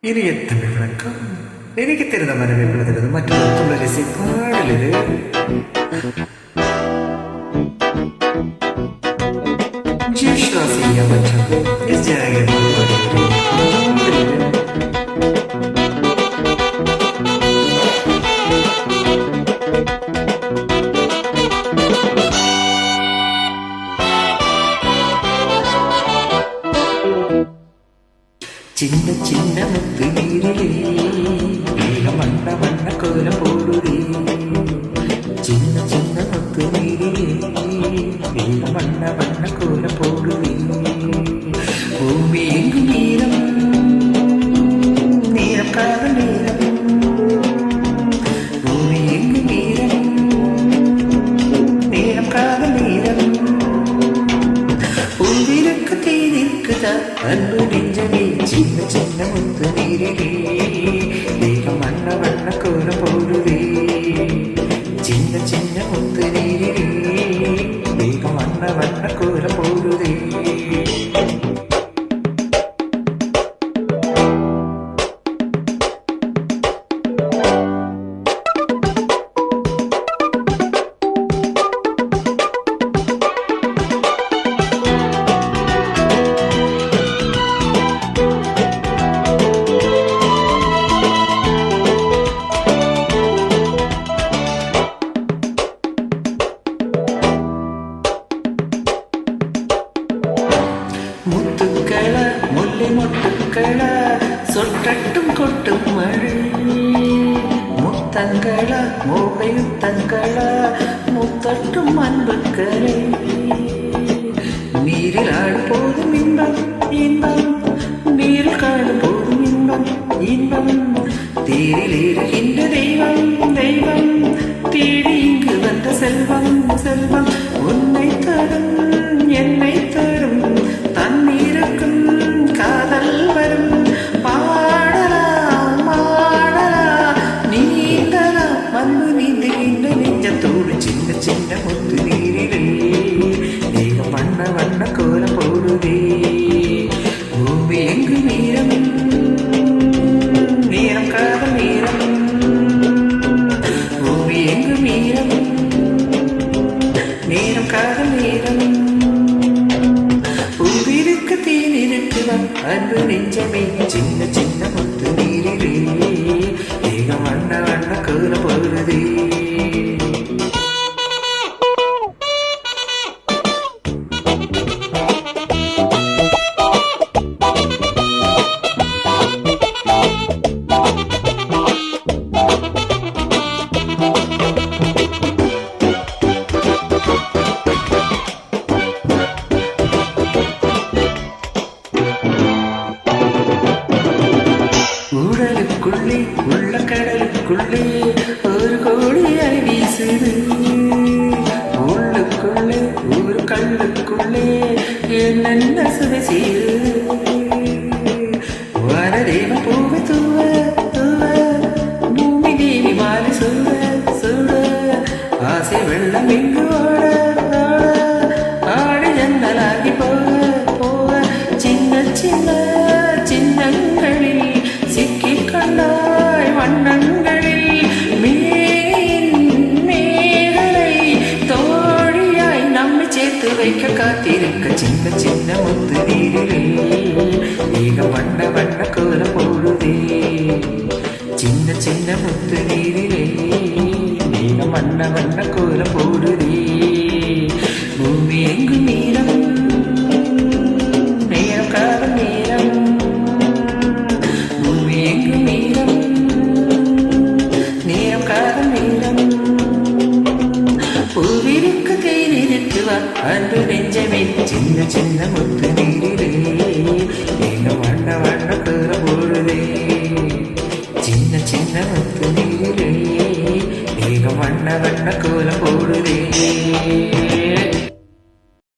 இனிய தமிழ் வணக்கம். எனக்கு தெரிந்த மரபு மற்றொரு துளரிசை பாடலிது. ஜீஷ்ராசிய மற்றும் சின்ன சின்ன முத்து நீரிலே வண்ண வண்ண கோலம் போடுதே. சின்ன சின்ன முத்து நீரிலே வண்ண வண்ண கோலம் போடுதே. பூமி எங்கு நீரம் நீரம் காத நீரம். பூமி எங்கு நீரம் நீரம் காத நீரம். பூவிற்கு தீர்க்குதா அன்பு நெஞ்சமே. சின்ன சின்ன முத்து நீரிலே தேகம் வண்ண வண்ண கோலம் போடுதே. சின்ன சின்ன முத்து நீரிலே தேகம் வண்ண வண்ண கோலம் போடுதே. முத்துக்கள முல்லை மொட்டுக்கள சொட்டட்டும் கொட்டும் மழை. முத்தங்கள மோகையுத்தங்கள முத்தட்டும் அன்புக்களை. நீரில் ஆடும் போதும் இன்பம் இன்பம் நீரில் காடும் போதும் இன்பம் இன்பம். தேரில் ஏறுகின்ற தெய்வம் தெய்வம் தேடி இங்கு வந்த செல்வம் செல்வம். உன்னை தரும் என்னை தரும் தண்ணீருக்கும் காதல் வரும். பாடலாம் பாடலாம் நீந்தலாம் வந்து நீந்துகின்ற நெஞ்சத்தோடு. சின்ன சின்ன முத்து நீரிலே தேகம் வண்ண வண்ண கோலம் போடுதே. பூமி எங்கு நீரம் நீரம் காதல் நீரம். பூமி எங்கு நீரம் நீரம் காதல் நீரம். பூவிற்கு தீன் இருக்குதான் அன்பு நெஞ்சமே. சின்ன சின்ன முத்து நீரிலே தேகம் வண்ண வண்ண கோலம் போடுதே. உடலுக்குள்ளே உள்ள கடலுக்குள்ளே ஒரு கோடி அலை வீசுது. உள்ளுக்குள்ளே ஒரு கல்லுக்குள்ளே என்னென்ன சுவை சேருது. வனதேவன் பூவை தூவ தூவ பூமி தேவி மாலை சூட சூட. ஆசை வெள்ளம் எங்கு ஓட ஆட ஜன்னலாகி போக போக. சின்ன சின்ன சின்னங்களில் சிக்கிக் கண்டாய் வண்ணங்களில். மேகலை தோழியாய் நம்மை சேர்த்து வைக்க காத்திருக்க. சின்ன சின்ன முத்து நீரிலே தேகம் வண்ண வண்ண கோலம் போடுதே. சின்ன சின்ன முத்து நீரிலே தேகம் வண்ண வண்ண கோலம் போடுதே. பூமி எங்கு நீரம் நேரம் காலம் நேரம். பூமி எங்கு நீரம் நேரம் காலம் நேரம். பூவிற்கு கையில் இருக்குவா அன்பு நெஞ்சமே. சின்ன சின்ன முத்து நீரிலே